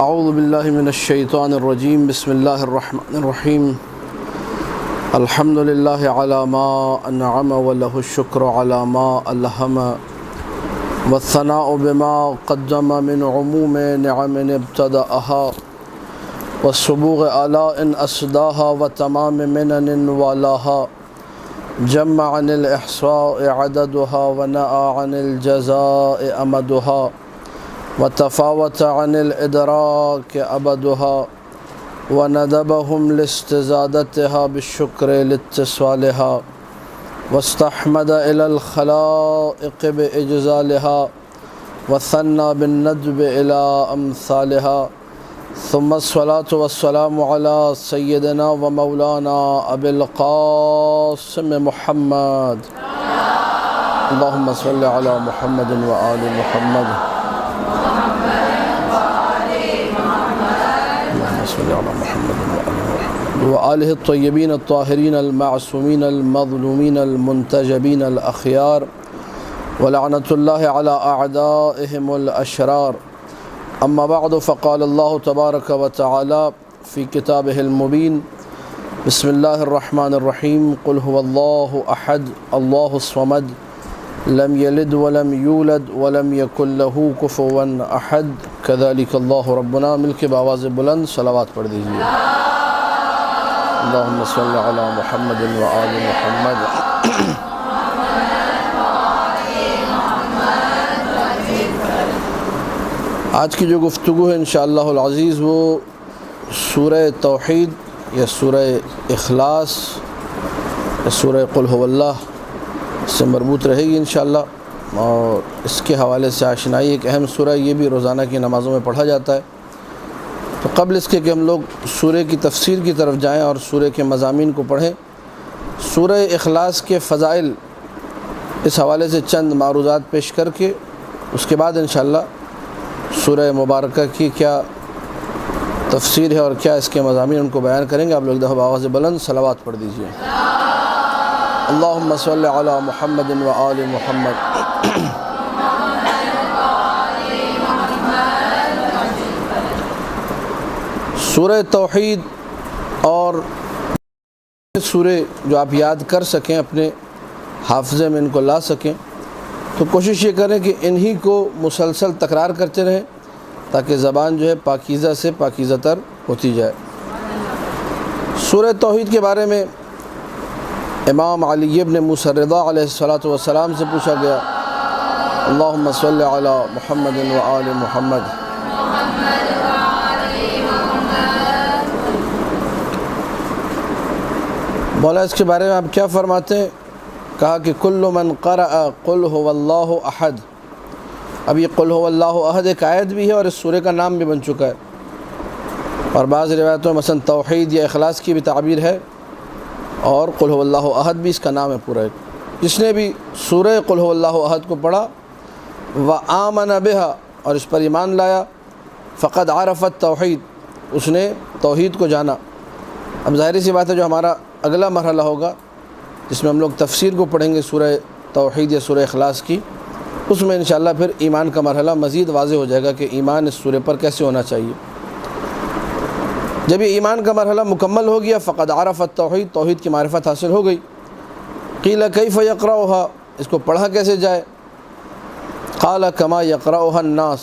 اعوذ باللہ من الشیطان الرجیم بسم اللہ الرحمن الرحیم الحمد للہ علی ما انعم ولہ الشکر علی ما الہم والثناء بما قدم من عموم نعم ابتدأها والسبوغ آلاء اسداها وتمام منن والاها جمع عن الإحصاء عددها ونأى عن الجزاء أمدها وتفاوت عن الإدراك أبدها وندبهم لاستزادتها بالشكر لاتصالها واستحمد إلى الخلائق بإجزالها وثنى بالندب إلى أمثالها ثم الصلاة والسلام على سيدنا ومولانا أبي القاسم محمد اللهم صل على محمد وآل محمد وآلہ الطیبین الطاہرین المعصومین المظلومین المنتجبین الأخیار ولعنۃ اللہ علی اعدائهم الاشرار اما بعد فقال اللہ تبارک وتعالی فی کتابہ المبین بسم اللہ الرحمن الرحیم قل هو اللہ احد اللہ الصمد لم یلد ولم یولد ولم یکن له کفوا احد کذالک اللہ ربنا مل کے بآواز بلند صلوات پڑھ دیجیے اللہم صل علی محمد وآل محمد آج کی جو گفتگو ہے انشاءاللہ العزیز وہ سورہ توحید یا سورہ اخلاص یا سورہ قل هو اللہ سے مربوط رہے گی انشاءاللہ، اور اس کے حوالے سے آشنائی ایک اہم سورہ، یہ بھی روزانہ کی نمازوں میں پڑھا جاتا ہے۔ تو قبل اس کے کہ ہم لوگ سورہ کی تفسیر کی طرف جائیں اور سورہ کے مضامین کو پڑھیں، سورہ اخلاص کے فضائل اس حوالے سے چند معروضات پیش کر کے اس کے بعد انشاءاللہ سورہ مبارکہ کی کیا تفسیر ہے اور کیا اس کے مضامین ان کو بیان کریں گے۔ آپ لوگ دفعہ آواز بلند صلوات پڑھ دیجیے اللہم صل علی محمد وآل محمد۔ سورہ توحید اور سورہ جو آپ یاد کر سکیں، اپنے حافظے میں ان کو لا سکیں، تو کوشش یہ کریں کہ انہی کو مسلسل تکرار کرتے رہیں تاکہ زبان جو ہے پاکیزہ سے پاکیزہ تر ہوتی جائے۔ سورہ توحید کے بارے میں امام علی ابن موسیٰ رضا علیہ السلام سے پوچھا گیا اللہم صل علی محمد وآل محمد۔ مولا اس کے بارے میں آپ کیا فرماتے ہیں؟ کہا کہ کل من قرأ قل هو اللہ احد۔ اب یہ قل هو اللہ احد ایک آیت بھی ہے اور اس سورہ کا نام بھی بن چکا ہے، اور بعض روایتوں میں مثلا توحید یا اخلاص کی بھی تعبیر ہے، اور قل هو اللہ احد بھی اس کا نام ہے پورا ایک۔ جس نے بھی سورہ قل هو اللہ احد کو پڑھا وآمن بها اور اس پر ایمان لایا فقد عرف التوحید، اس نے توحید کو جانا۔ اب ظاہری سی بات ہے جو ہمارا اگلا مرحلہ ہوگا جس میں ہم لوگ تفسیر کو پڑھیں گے سورہ توحید یا سورہ اخلاص کی، اس میں انشاءاللہ پھر ایمان کا مرحلہ مزید واضح ہو جائے گا کہ ایمان اس سورہ پر کیسے ہونا چاہیے۔ جب یہ ایمان کا مرحلہ مکمل ہو گیا فقد عرف التوحید، توحید کی معرفت حاصل ہو گئی۔ قیل کیف یقرأها، اس کو پڑھا کیسے جائے؟ قال کما یقرأها الناس۔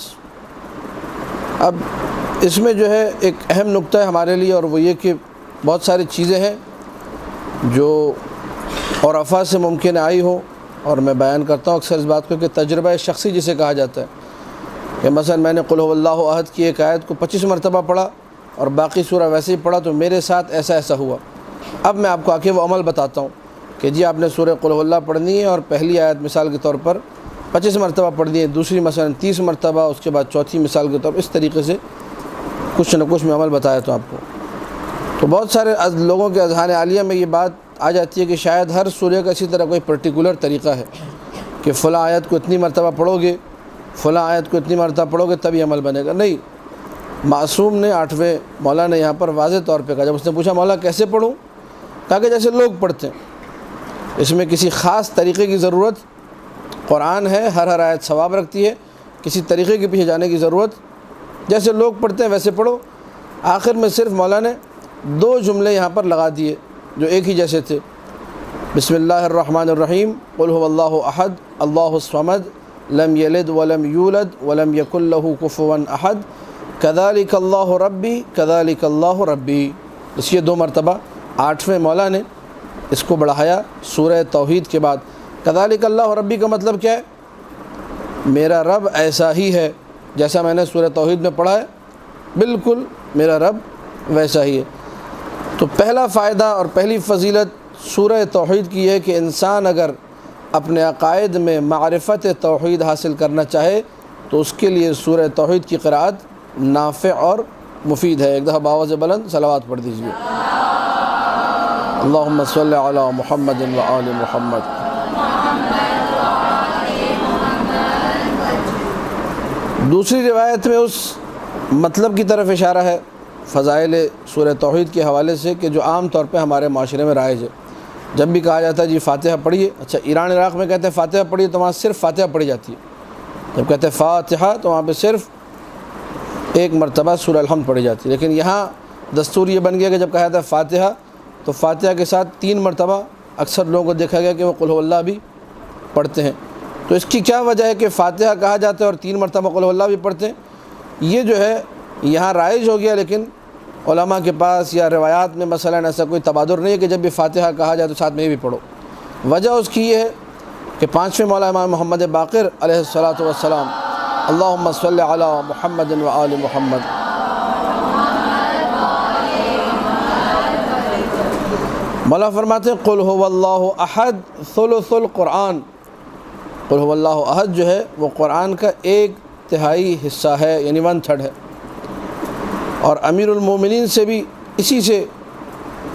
اب اس میں جو ہے ایک اہم نقطہ ہے ہمارے لیے، اور وہ یہ کہ بہت ساری چیزیں ہیں جو عرفاء سے ممکن آئی ہوں، اور میں بیان کرتا ہوں اکثر اس بات کو کہ تجربہ شخصی جسے کہا جاتا ہے، کہ مثلا میں نے قل هو اللہ احد کی ایک آیت کو 25 مرتبہ پڑھا اور باقی سورہ ویسے ہی پڑھا تو میرے ساتھ ایسا ہوا۔ اب میں آپ کو آ کے وہ عمل بتاتا ہوں کہ جی آپ نے سورہ قل هو اللہ پڑھنی ہے، اور پہلی آیت مثال کے طور پر 25 مرتبہ پڑھنی ہے، دوسری مثلا 30 مرتبہ، اس کے بعد چوتھی مثال کے طور پر، اس طریقے سے کچھ نہ کچھ میں عمل بتایا تو آپ کو۔ تو بہت سارے لوگوں کے اذہان عالیہ میں یہ بات آ جاتی ہے کہ شاید ہر سورہ کا اسی طرح کوئی پرٹیکولر طریقہ ہے کہ فلاں آیت کو اتنی مرتبہ پڑھو گے، فلاں آیت کو اتنی مرتبہ پڑھو گے تبھی عمل بنے گا۔ نہیں، معصوم نے 8ویں مولا نے یہاں پر واضح طور پہ کہا، جب اس نے پوچھا مولا کیسے پڑھوں، کہا کہ جیسے لوگ پڑھتے ہیں، اس میں کسی خاص طریقے کی ضرورت، قرآن ہے ہر آیت ثواب رکھتی ہے، کسی طریقے کے پیچھے جانے کی ضرورت جیسے لوگ پڑھتے ہیں ویسے پڑھو۔ آخر میں صرف مولا نے 2 جملے یہاں پر لگا دیے جو ایک ہی جیسے تھے، بسم اللہ الرحمن الرحیم، قل هو اللہ احد اللہ الصمد لم یلد ولم یولد ولم یکن لہ کفوا احد کذالک اللہ ربی کذالک اللہ ربی۔ اس یہ 2 مرتبہ 8ویں مولا نے اس کو بڑھایا سورہ توحید کے بعد۔ کذالک اللہ ربی کا مطلب کیا ہے؟ میرا رب ایسا ہی ہے جیسا میں نے سورہ توحید میں پڑھا ہے، بالکل میرا رب ویسا ہی ہے۔ تو پہلا فائدہ اور پہلی فضیلت سورہ توحید کی ہے کہ انسان اگر اپنے عقائد میں معرفت توحید حاصل کرنا چاہے تو اس کے لیے سورہ توحید کی قرأت نافع اور مفید ہے۔ ایک دفعہ بآواز بلند صلوات پڑھ دیجیے، اللہم صلی علی محمد و آل محمد۔ دوسری روایت میں اس مطلب کی طرف اشارہ ہے فضائل سورہ توحید کے حوالے سے کہ جو عام طور پہ ہمارے معاشرے میں رائج ہے۔ جب بھی کہا جاتا ہے جی فاتحہ پڑھیے، اچھا ایران عراق میں کہتے ہیں فاتحہ پڑھیے تو وہاں صرف فاتحہ پڑھی جاتی ہے، جب کہتے ہیں فاتحہ تو وہاں پہ صرف 1 مرتبہ سورہ الحمد پڑھی جاتی ہے۔ لیکن یہاں دستور یہ بن گیا کہ جب کہا جاتا ہے فاتحہ تو فاتحہ کے ساتھ 3 مرتبہ اکثر لوگوں کو دیکھا گیا کہ وہ قل هو اللہ بھی پڑھتے ہیں۔ تو اس کی کیا وجہ ہے کہ فاتحہ کہا جاتا ہے اور 3 مرتبہ قل هو اللہ بھی پڑھتے ہیں؟ یہ جو ہے یہاں رائج ہو گیا، لیکن علماء کے پاس یا روایات میں مثلا ایسا کوئی تبادر نہیں ہے کہ جب بھی فاتحہ کہا جائے تو ساتھ میں یہ بھی پڑھو۔ وجہ اس کی یہ ہے کہ 5ویں مولا امام محمد باقر علیہ الصلاۃ والسلام، اللہم صلی علی محمد و آل محمد، مولا فرماتے ہیں قل هو اللہ احد ثلث القرآن۔ قل هو اللہ احد جو ہے وہ قرآن کا 1/3 حصہ ہے، یعنی 1/3 ہے، اور امیر المومنین سے بھی اسی سے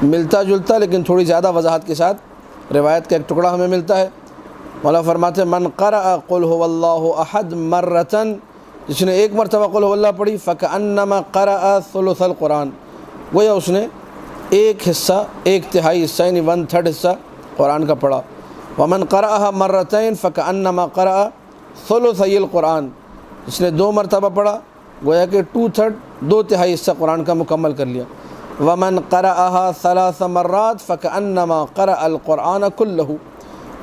ملتا جلتا لیکن تھوڑی زیادہ وضاحت کے ساتھ روایت کا ایک ٹکڑا ہمیں ملتا ہے۔ مولا فرماتے ہیں من قرأ قل هو اللہ احد مرتن، جس نے 1 مرتبہ قل هو اللہ پڑھی فکأنما قرأ ثلث القرآن، گویا اس نے 1 حصہ 1/3 حصہ یعنی 1/3 حصہ قرآن کا پڑھا۔ ومن قرأها مرتين فكأنما قرأ ثلثي القرآن، جس نے 2 مرتبہ پڑھا گویا کہ 2/3 حصہ قرآن کا مکمل کر لیا۔ ومن قرأها 3 مرات فكأنما قرأ القرآن كله،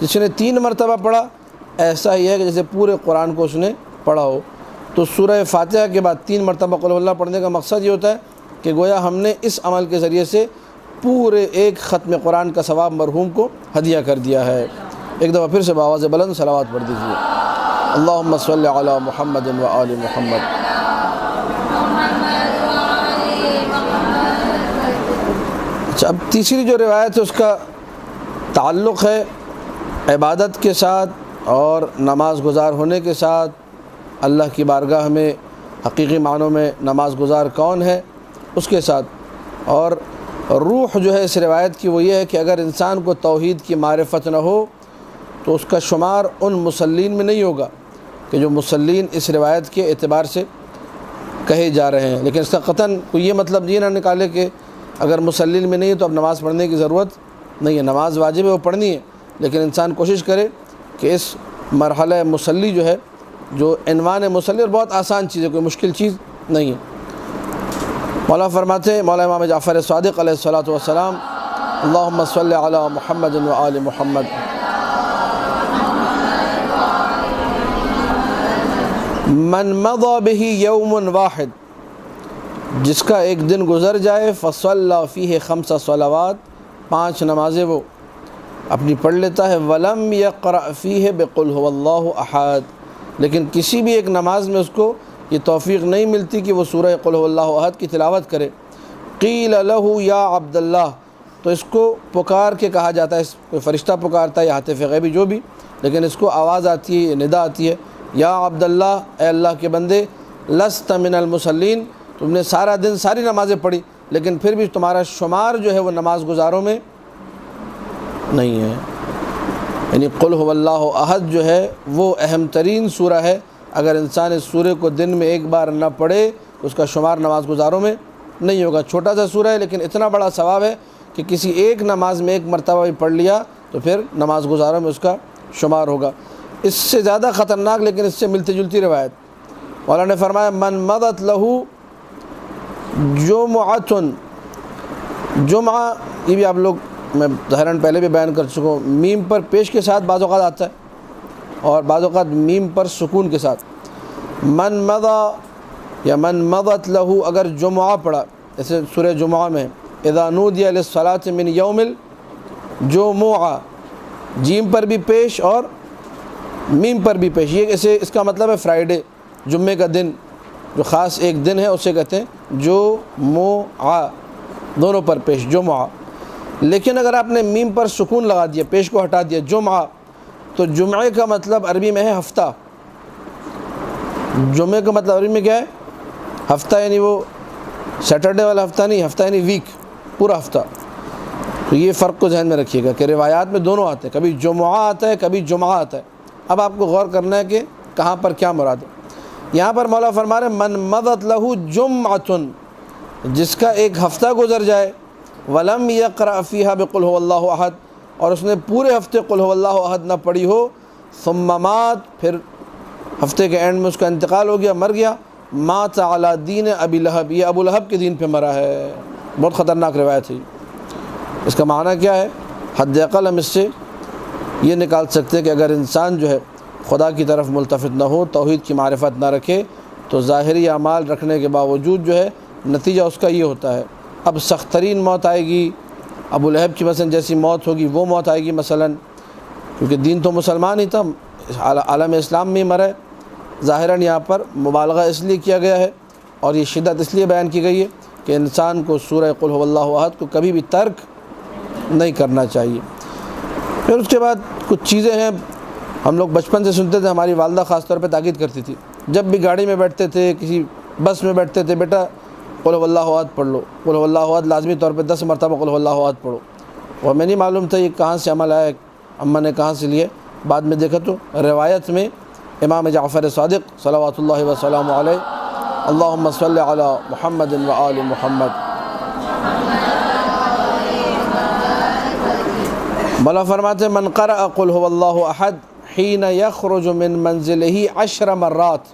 جس نے 3 مرتبہ پڑھا ایسا ہی ہے کہ جیسے پورے قرآن کو اس نے پڑھا ہو۔ تو سورہ فاتحہ کے بعد 3 مرتبہ قل هو اللہ پڑھنے کا مقصد یہ ہوتا ہے کہ گویا ہم نے اس عمل کے ذریعے سے پورے 1 ختم قرآن کا ثواب مرحوم کو ہدیہ کر دیا ہے۔ ایک دفعہ پھر سے بآواز بلند صلوات پڑھ دیجیے، اللہم صلی علی محمد و آل محمد۔ اچھا، اب تیسری جو روایت ہے اس کا تعلق ہے عبادت کے ساتھ اور نماز گزار ہونے کے ساتھ۔ اللہ کی بارگاہ میں حقیقی معنوں میں نماز گزار کون ہے اس کے ساتھ، اور روح جو ہے اس روایت کی وہ یہ ہے کہ اگر انسان کو توحید کی معرفت نہ ہو تو اس کا شمار ان مسلین میں نہیں ہوگا کہ جو مسلین اس روایت کے اعتبار سے کہے جا رہے ہیں۔ لیکن اس کا قطعاً کوئی یہ مطلب یہ نہ نکالے کہ اگر مسلین میں نہیں ہے تو اب نماز پڑھنے کی ضرورت نہیں ہے، نماز واجب ہے، وہ پڑھنی ہے، لیکن انسان کوشش کرے کہ اس مرحلہ مسلی جو ہے، جو عنوان مسلی، اور بہت آسان چیز ہے، کوئی مشکل چیز نہیں ہے۔ مولا فرماتے ہیں مولا امام جعفر صادق علیہ الصلاۃ والسلام، اللہم صلی علی محمد و آل محمد۔ من مضى به یوم واحد، جس کا ایک دن گزر جائے، فصلى فیہ 5 صلوات، 5 نمازیں وہ اپنی پڑھ لیتا ہے، ولم یقرأ فیہ بقل هو اللہ احد، لیکن کسی بھی ایک نماز میں اس کو یہ توفیق نہیں ملتی کہ وہ سورہ قل هو اللہ احد کی تلاوت کرے، قیل له یا عبد اللہ، تو اس کو پکار کے کہا جاتا ہے، کوئی فرشتہ پکارتا ہے یا ہاتف غیبی جو بھی، لیکن اس کو آواز آتی ہے، ندا آتی ہے، یا عبد اللہ، اے اللہ کے بندے، لست من المصلین، تم نے سارا دن ساری نمازیں پڑھی لیکن پھر بھی تمہارا شمار جو ہے وہ نماز گزاروں میں نہیں ہے۔ یعنی قل هو اللہ احد جو ہے وہ اہم ترین سورہ ہے، اگر انسان اس سورہ کو دن میں 1 بار نہ پڑھے تو اس کا شمار نماز گزاروں میں نہیں ہوگا۔ چھوٹا سا سورہ ہے لیکن اتنا بڑا ثواب ہے کہ کسی ایک نماز میں 1 مرتبہ بھی پڑھ لیا تو پھر نماز گزاروں میں اس کا شمار ہوگا۔ اس سے زیادہ خطرناک لیکن اس سے ملتی جلتی روایت، مولا نے فرمایا من مضت لہو جمعۃ، جمعہ یہ بھی آپ لوگ میں ظاہراً پہلے بھی بیان کر چکا ہوں، میم پر پیش کے ساتھ بعض اوقات آتا ہے اور بعض اوقات میم پر سکون کے ساتھ۔ من مضا یا من مضت لہو اگر جمعہ پڑھا، جیسے سورہ جمعہ میں اذا نودی للصلاۃ من یوم الجمعہ، جیم پر بھی پیش اور میم پر بھی پیش، یہ اسے اس کا مطلب ہے فرائیڈے، جمعے کا دن، جو خاص ایک دن ہے اسے کہتے ہیں جمعہ، دونوں پر پیش جمعہ۔ لیکن اگر آپ نے میم پر سکون لگا دیا، پیش کو ہٹا دیا، جمعہ، تو جمعے کا مطلب عربی میں ہے ہفتہ۔ جمعے کا مطلب عربی میں کیا ہے؟ ہفتہ، یعنی وہ سیٹرڈے والا ہفتہ نہیں، ہفتہ یعنی ویک، پورا ہفتہ۔ تو یہ فرق کو ذہن میں رکھیے گا کہ روایات میں دونوں آتے ہیں، کبھی جمعہ آتا ہے کبھی جمعہ آتا ہے۔ اب آپ کو غور کرنا ہے کہ کہاں پر کیا مراد ہے۔ یہاں پر مولا فرما رہے من مضت لہو جمعۃ، جس کا ایک ہفتہ گزر جائے، ولم یقرأ فیہا بقل هو اللہ احد، اور اس نے پورے ہفتے قل هو اللہ احد نہ پڑھی ہو، ثم مات، پھر ہفتے کے اینڈ میں اس کا انتقال ہو گیا، مر گیا، مات علی دین ابی لہب، یہ ابو لہب کے دین پہ مرا ہے۔ بہت خطرناک روایت ہے۔ اس کا معنی کیا ہے؟ حد عقل ہم اس سے یہ نکال سکتے ہیں کہ اگر انسان جو ہے خدا کی طرف ملتفت نہ ہو، توحید کی معرفت نہ رکھے، تو ظاہری اعمال رکھنے کے باوجود جو ہے نتیجہ اس کا یہ ہوتا ہے، اب سخت ترین موت آئے گی، ابو لہب کی مثلا جیسی موت ہوگی وہ موت آئے گی مثلا، کیونکہ دین تو مسلمان ہی تھا، عالم اسلام میں ہی مرے۔ ظاہراً یہاں پر مبالغہ اس لیے کیا گیا ہے اور یہ شدت اس لیے بیان کی گئی ہے کہ انسان کو سورہ قل هو اللہ احد کو کبھی بھی ترک نہیں کرنا چاہیے۔ پھر اس کے بعد کچھ چیزیں ہیں ہم لوگ بچپن سے سنتے تھے، ہماری والدہ خاص طور پہ تاکید کرتی تھی، جب بھی گاڑی میں بیٹھتے تھے، کسی بس میں بیٹھتے تھے، بیٹا قل هو اللہ احد پڑھ لو، قل هو اللہ احد لازمی طور پہ 10 مرتبہ قل هو اللہ احد پڑھو۔ اور ہمیں نہیں معلوم تھا یہ کہاں سے عمل آیا، اماں نے کہاں سے لیے، بعد میں دیکھا تو روایت میں امام جعفر صادق صلوات اللہ وسلام علیہ، اللہم صلی علی محمد و آل محمد۔ مولا فرماتے ہیں من قرأ قل هو اللہ احد حین یخرج من منزلہ 10 مرات،